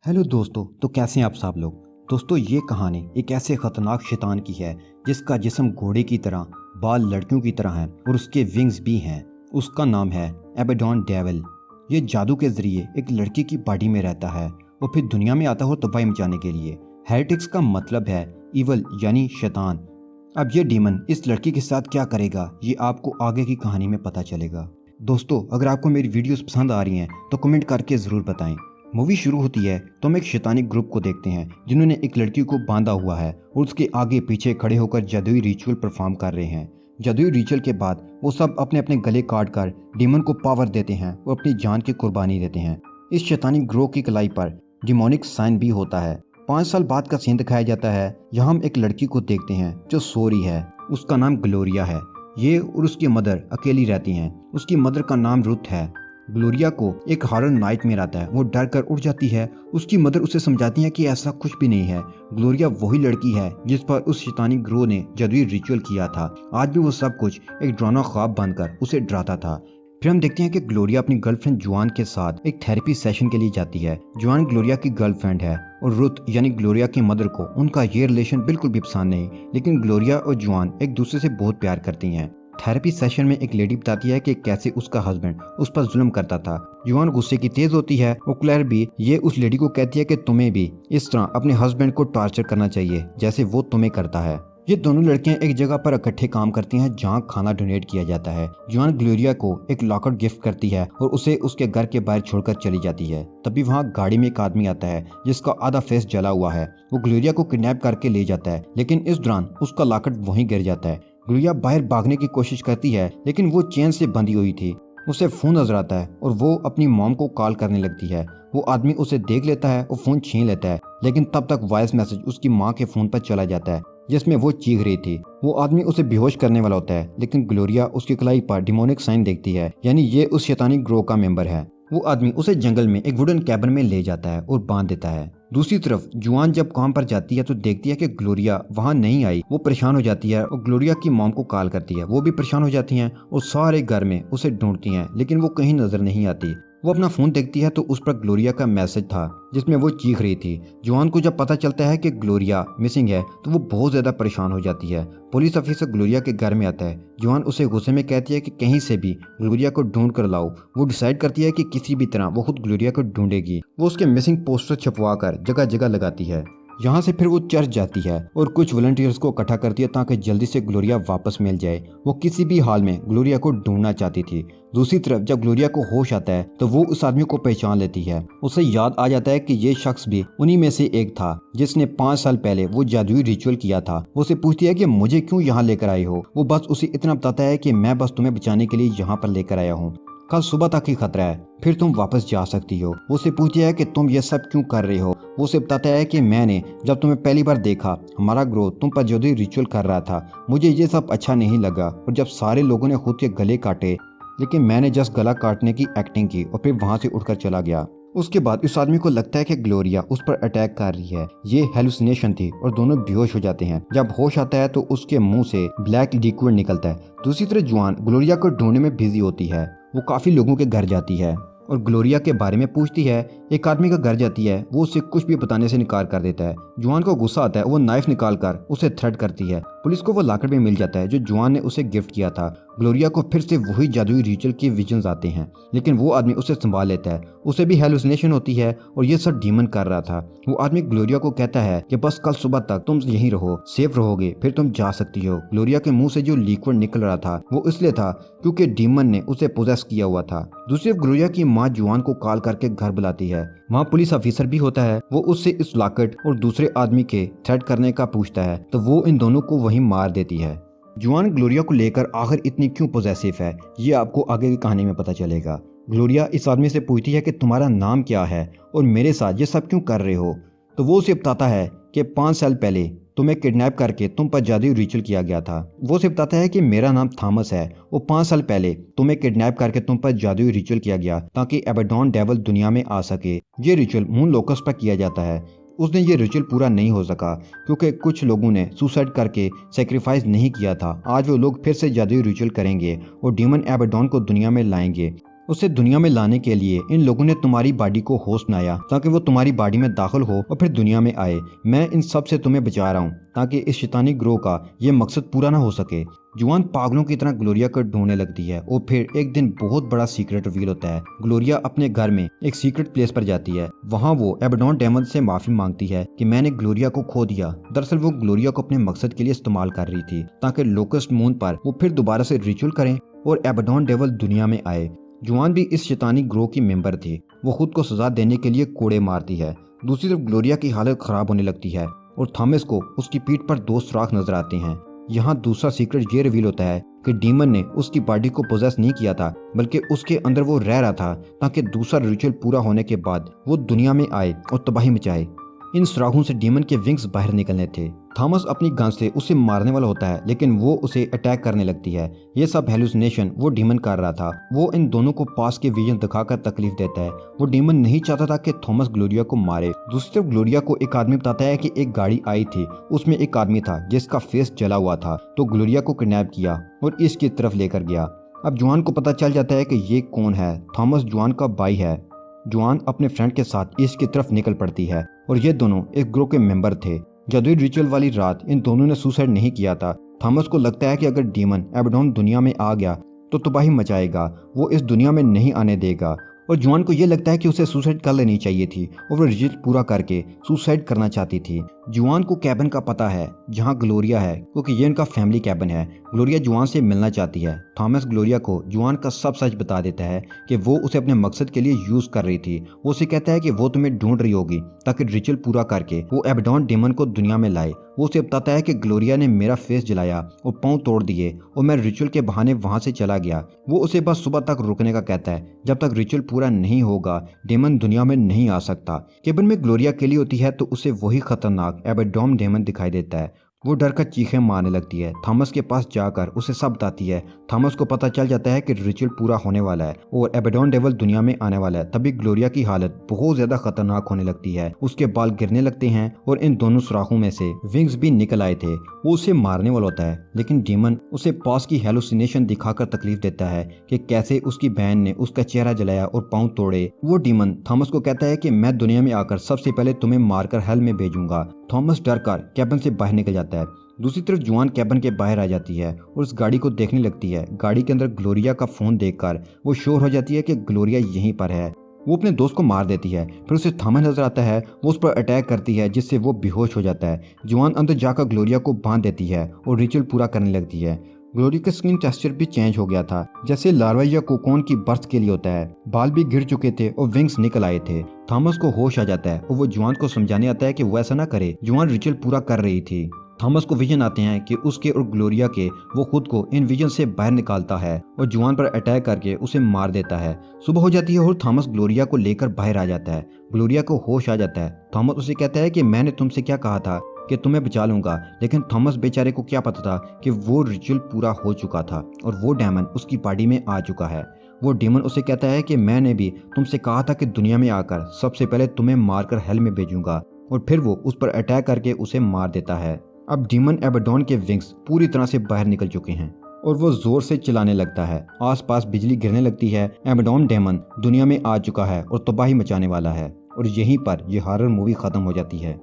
Hello दोस्तों, तो कैसे हैं आप सब लोग। दोस्तों, ये कहानी एक ऐसे ख़तरनाक शैतान की है जिसका जिस्म घोड़े की तरह, बाल लड़कियों की तरह हैं और उसके विंग्स भी हैं। उसका नाम है एबेडॉन डेविल। ये जादू के ज़रिए एक लड़की की बॉडी में रहता है और फिर दुनिया में आता हो तबाही मचाने के लिए। हेरेटिक्स का मतलब है इवल यानी शैतान। अब ये डीमन इस लड़की के साथ क्या करेगा, ये आपको आगे की कहानी में पता चलेगा। दोस्तों, अगर आपको मेरी वीडियोस पसंद आ रही हैं तो कमेंट करके ज़रूर बताएं। मूवी शुरू होती है तो हम एक शैतानी ग्रुप को देखते हैं जिन्होंने एक लड़की को बांधा हुआ है और उसके आगे पीछे खड़े होकर जादुई रिचुअल परफॉर्म कर रहे हैं। जादुई रिचुअल के बाद वो सब अपने अपने गले काट कर डीमन को पावर देते हैं और अपनी जान की कुर्बानी देते हैं। इस शैतानी ग्रोह की कलाई पर डिमोनिक साइन भी होता है। 5 साल बाद का सीन दिखाया जाता है। यहाँ हम एक लड़की को देखते हैं जो सो रही है। उसका नाम ग्लोरिया है। ये और उसकी मदर अकेली रहती हैं। उसकी मदर का नाम रुथ है। ग्लोरिया को एक हॉरर नाइटमेयर आता है। वो डर कर उठ जाती है। उसकी मदर उसे समझाती है कि ऐसा कुछ भी नहीं है। ग्लोरिया वही लड़की है जिस पर उस शैतानी ग्रोह ने जादुई रिचुअल किया था। आज भी वो सब कुछ एक डरावना ख्वाब बनकर उसे डराता था। फिर हम देखते हैं कि ग्लोरिया अपनी गर्लफ्रेंड जुआन के साथ एक थेरेपी सेशन के लिए जाती है। जुआन ग्लोरिया की गर्लफ्रेंड है और रुथ यानी ग्लोरिया की मदर को उनका ये रिलेशन बिल्कुल भी पसंद नहीं, लेकिन ग्लोरिया और जुआन एक दूसरे से बहुत प्यार करती हैं। थेरेपी सेशन में एक लेडी बताती है कि कैसे उसका हस्बैंड उस पर जुल्म करता था। जुआन गुस्से की तेज होती है और क्लेयर भी ये उस लेडी को कहती है कि तुम्हें भी इस तरह अपने हस्बैंड को टॉर्चर करना चाहिए जैसे वो तुम्हें करता है। ये दोनों लड़कियां एक जगह पर इकट्ठे काम करती हैं जहां खाना डोनेट किया जाता है। जुआन ग्लोरिया को एक लॉकर गिफ्ट करती है और उसे उसके घर के बाहर छोड़कर चली जाती है। तभी वहां गाड़ी में एक आदमी आता है जिसका आधा फेस जला हुआ है। वो ग्लोरिया को किडनैप करके ले जाता है, लेकिन इस दौरान उसका लॉकेट वहीं गिर जाता है। ग्लोरिया बाहर भागने की कोशिश करती है, लेकिन वो चेन से बंधी हुई थी। उसे फोन नजर आता है और वो अपनी मॉम को कॉल करने लगती है। वो आदमी उसे देख लेता है और फोन छीन लेता है, लेकिन तब तक वॉइस मैसेज उसकी माँ के फोन पर चला जाता है जिसमें वो चीख रही थी। वो आदमी उसे बेहोश करने वाला होता है, लेकिन ग्लोरिया उसकी कलाई पर डिमोनिक साइन देखती है, यानी ये उस शैतानी ग्रोह का मेंबर है। वो आदमी उसे जंगल में एक वुडन कैबिन में ले जाता है और बांध देता है। दूसरी तरफ जुआन जब काम पर जाती है तो देखती है कि ग्लोरिया वहां नहीं आई। वो परेशान हो जाती है और ग्लोरिया की मॉम को कॉल करती है। वो भी परेशान हो जाती हैं और सारे घर में उसे ढूंढती हैं, लेकिन वो कहीं नजर नहीं आती। वो अपना फोन देखती है तो उस पर ग्लोरिया का मैसेज था जिसमें वो चीख रही थी। जुआन को जब पता चलता है कि ग्लोरिया मिसिंग है तो वो बहुत ज्यादा परेशान हो जाती है। पुलिस ऑफिसर ग्लोरिया के घर में आता है। जुआन उसे गुस्से में कहती है कि कहीं से भी ग्लोरिया को ढूंढ कर लाओ। वो डिसाइड करती है कि किसी भी तरह वो खुद ग्लोरिया को ढूंढेगी। वो उसके मिसिंग पोस्टर छपवा कर जगह जगह लगाती है। यहाँ से फिर वो चर्च जाती है और कुछ वॉलंटियर्स को इकट्ठा करती है ताकि जल्दी से ग्लोरिया वापस मिल जाए। वो किसी भी हाल में ग्लोरिया को ढूंढना चाहती थी। दूसरी तरफ जब ग्लोरिया को होश आता है तो वो उस आदमी को पहचान लेती है। उसे याद आ जाता है कि ये शख्स भी उन्हीं में से एक था जिसने 5 साल पहले वो जादुई रिचुअल किया था। वो उसे पूछती है कि मुझे क्यों यहाँ लेकर आई हो। वो बस उसे इतना बताता है कि मैं बस तुम्हें बचाने के लिए यहाँ पर लेकर आया हूँ। कल सुबह तक ही खतरा है, फिर तुम वापस जा सकती हो। वो उसे पूछती है कि तुम ये सब क्यों कर रहे हो। वो उसे बताता है कि मैंने जब तुम्हें पहली बार देखा हमारा ग्रोह तुम पर जादुई रिचुअल कर रहा था। मुझे ये सब अच्छा नहीं लगा और जब सारे लोगों ने खुद के गले काटे, लेकिन मैंने जस्ट गला काटने की एक्टिंग की और फिर वहां से उठकर चला गया। उसके बाद इस आदमी को लगता है कि ग्लोरिया उस पर अटैक कर रही है। ये हेलुसिनेशन थी और दोनों बेहोश हो जाते हैं। जब होश आता है तो उसके मुंह से ब्लैक लिक्विड निकलता है। दूसरी तरफ जुआन ग्लोरिया को ढूंढने में बिजी होती है। वो काफी लोगों के घर जाती है और ग्लोरिया के बारे में पूछती है। एक आदमी का घर जाती है, वो उसे कुछ भी बताने से इनकार कर देता है। जुआन को गुस्सा आता है, वो नाइफ निकाल कर उसे थ्रेट करती है। पुलिस को वो लॉकर में मिल जाता है जो जुआन ने उसे गिफ्ट किया था। ग्लोरिया को फिर से वही जादुई रिचुअल के विजन्स आते हैं, लेकिन वो आदमी उसे संभाल लेता है। उसे भी हेलुसिनेशन होती है और ये सब डीमन कर रहा था। वो आदमी ग्लोरिया को कहता है कि बस कल सुबह तक तुम यहीं रहो, सेफ रहोगे, फिर तुम जा सकती हो। ग्लोरिया के मुंह से जो लिक्विड निकल रहा था वो इसलिए था क्योंकि डीमन ने उसे पोजेस किया हुआ था। दूसरी ओर ग्लोरिया की माँ जुआन को कॉल करके घर बुलाती है। वहाँ पुलिस ऑफिसर भी होता है। वो उससे इस लॉकेट और दूसरे आदमी के थ्रेट करने का पूछता है तो वो इन दोनों को वहीं मार देती है। जुआन ग्लोरिया को लेकर आखिर इतनी क्यों पोजेसिव है, ये आपको आगे की कहानी में पता चलेगा। ग्लोरिया इस आदमी से पूछती है कि तुम्हारा नाम क्या है और मेरे साथ ये सब क्यों कर रहे हो। तो वो उसे बताता है कि 5 साल पहले तुम्हें किडनैप करके तुम पर जादुई रिचुअल किया गया था। वो उसे बताता है कि मेरा नाम थॉमस है और 5 साल पहले तुम्हें किडनैप करके तुम पर जादुई रिचुअल किया गया ताकि एबेडॉन डेविल दुनिया में आ सके। ये रिचुअल मून लोकस पर किया जाता है। उस दिन ये रिचुअल पूरा नहीं हो सका क्योंकि कुछ लोगों ने सुसाइड करके सेक्रीफाइस नहीं किया था। आज वो लोग फिर से जादुई रिचुअल करेंगे और डीमन एबेडॉन को दुनिया में लाएंगे। उसे दुनिया में लाने के लिए इन लोगों ने तुम्हारी बॉडी को होस्ट बनाया ताकि वो तुम्हारी बॉडी में दाखिल हो और फिर दुनिया में आए। मैं इन सब से तुम्हें बचा रहा हूँ ताकि इस शैतानी ग्रोह का ये मकसद पूरा ना हो सके। जुआन पागलों की तरह ग्लोरिया को ढूंढने लगती है और फिर एक दिन बहुत बड़ा सीक्रेट रिवील होता है। ग्लोरिया अपने घर में एक सीक्रेट प्लेस पर जाती है। वहाँ वो एबेडोन डेमन से माफी मांगती है कि मैंने ग्लोरिया को खो दिया। दरअसल वो ग्लोरिया को अपने मकसद के लिए इस्तेमाल कर रही थी ताकि लोकस्ट मून पर वो फिर दोबारा से रिचुअल करें और एबेडोन डेविल दुनिया में आए। जुआन भी इस शैतानी ग्रोह की मेंबर थी। वो खुद को सजा देने के लिए कोड़े मारती है। दूसरी तरफ ग्लोरिया की हालत खराब होने लगती है और थॉमस को उसकी पीठ पर 2 सुराख नजर आते हैं। यहाँ दूसरा सीक्रेट ये रिवील होता है कि डीमन ने उसकी बॉडी को पोजेस नहीं किया था, बल्कि उसके अंदर वो रह रहा था ताकि दूसरा रिचुअल पूरा होने के बाद वो दुनिया में आए और तबाही मचाए। इन सुराखों से डीमन के विंग्स बाहर निकलने थे। थॉमस अपनी गन से उसे मारने वाला होता है, लेकिन वो उसे अटैक करने लगती है। ये सब हेलुसिनेशन वो डीमन कर रहा था। वो इन दोनों को पास के विजन दिखाकर तकलीफ देता है। वो डीमन नहीं चाहता था कि थॉमस ग्लोरिया को मारे। दूसरी तरफ ग्लोरिया को एक आदमी बताता है कि एक गाड़ी आई थी, उसमें एक आदमी था जिसका फेस जला हुआ था, तो ग्लोरिया को किडनैप किया और इसकी तरफ लेकर गया। अब जुआन को पता चल जाता है कि ये कौन है। थॉमस जुआन का भाई है। जुआन अपने फ्रेंड के साथ ईस्ट की तरफ निकल पड़ती है और ये दोनों एक ग्रुप के मेंबर थे। जादुई रिचुअल वाली रात इन दोनों ने सुसाइड नहीं किया था। थॉमस को लगता है कि अगर डीमन एबेडोन दुनिया में आ गया तो तबाही मचाएगा, वो इस दुनिया में नहीं आने देगा। और जुआन को ये लगता है कि उसे सुसाइड कर लेनी चाहिए थी और वो रिचुअल पूरा करके सुसाइड करना चाहती थी। जुआन को कैबिन का पता है जहाँ ग्लोरिया है, क्योंकि ये उनका फैमिली कैबिन है। ग्लोरिया जुआन से मिलना चाहती है। थॉमस ग्लोरिया को जुआन का सब सच बता देता है कि वो उसे अपने मकसद के लिए यूज कर रही थी। वो उसे कहता है कि वो तुम्हें ढूंढ रही होगी ताकि रिचुअल पूरा करके वो एबेडोन डेमन को दुनिया में लाए। वो उसे बताता है कि ग्लोरिया ने मेरा फेस जलाया और पांव तोड़ दिए और मैं रिचुअल के बहाने वहां से चला गया। वो उसे बस सुबह तक रुकने का कहता है। जब तक रिचुअल पूरा नहीं होगा डेमन दुनिया में नहीं आ सकता। केबिन में ग्लोरिया अकेली होती है तो उसे वही खतरनाक एबेडोन डेमन दिखाई देता है। वो डर कर चीखें मारने लगती है। थॉमस के पास जाकर उसे सब बताती है। थॉमस को पता चल जाता है कि रिचुअल पूरा होने वाला है और एबेडोन डेविल दुनिया में आने वाला है। तभी ग्लोरिया की हालत बहुत ज्यादा खतरनाक होने लगती है। उसके बाल गिरने लगते हैं और इन दोनों सुराखों में से विंग्स भी निकल आए थे। वो उसे मारने वाला होता है, लेकिन डीमन उसे पास की हेलुसिनेशन दिखाकर तकलीफ देता है कि कैसे उसकी बहन ने उसका चेहरा जलाया और पाँव तोड़े। वो डीमन थॉमस को कहता है कि मैं दुनिया में आकर सबसे पहले तुम्हें मारकर हेल में भेजूंगा। थॉमस डर कर कैबिन से बाहर निकल जाता है। दूसरी तरफ जुआन कैबिन के बाहर आ जाती है और उस गाड़ी को देखने लगती है। गाड़ी के अंदर ग्लोरिया का फोन देखकर वो श्योर हो जाती है कि ग्लोरिया यहीं पर है। वो अपने दोस्त को मार देती है। फिर उसे थॉमस नजर आता है। वो उस पर अटैक करती है जिससे वो बेहोश हो जाता है। जुआन अंदर जाकर ग्लोरिया को बांध देती है और रिचुअल पूरा करने लगती है। ग्लोरी का स्किन टेक्सचर भी चेंज हो गया था, जैसे लार्वा या कोकोन की बर्थ के लिए होता है। बाल भी गिर चुके थे और विंग्स निकल आए थे। थॉमस को होश आ जाता है और वो जुआन को समझाने आता है कि वो ऐसा ना करे। जुआन रिचुअल पूरा कर रही थी। थॉमस को विजन आते हैं कि उसके और ग्लोरिया के। वो खुद को इन विजन से बाहर निकालता है और जुआन पर अटैक करके उसे मार देता है। सुबह हो जाती है और थॉमस ग्लोरिया को लेकर बाहर आ जाता है। ग्लोरिया को होश आ जाता है। थॉमस उसे कहता है कि मैंने तुमसे क्या कहा था कि तुम्हें बचा लूंगा, लेकिन थॉमस बेचारे को क्या पता था कि वो रिचुअल पूरा हो चुका था और वो डेमन उसकी बॉडी में आ चुका है। वो डेमन उसे कहता है कि मैंने भी तुमसे कहा था कि दुनिया में आकर सबसे पहले तुम्हें मारकर हेल में भेजूंगा, और फिर वो उस पर अटैक करके उसे मार देता है। अब डीमन एबेडोन के विंग्स पूरी तरह से बाहर निकल चुके हैं और वो जोर से चिल्लाने लगता है। आसपास बिजली गिरने लगती है। एबेडोन डेमन दुनिया में आ चुका है और तबाही मचाने वाला है। और यहीं पर यह हॉरर मूवी खत्म हो जाती है।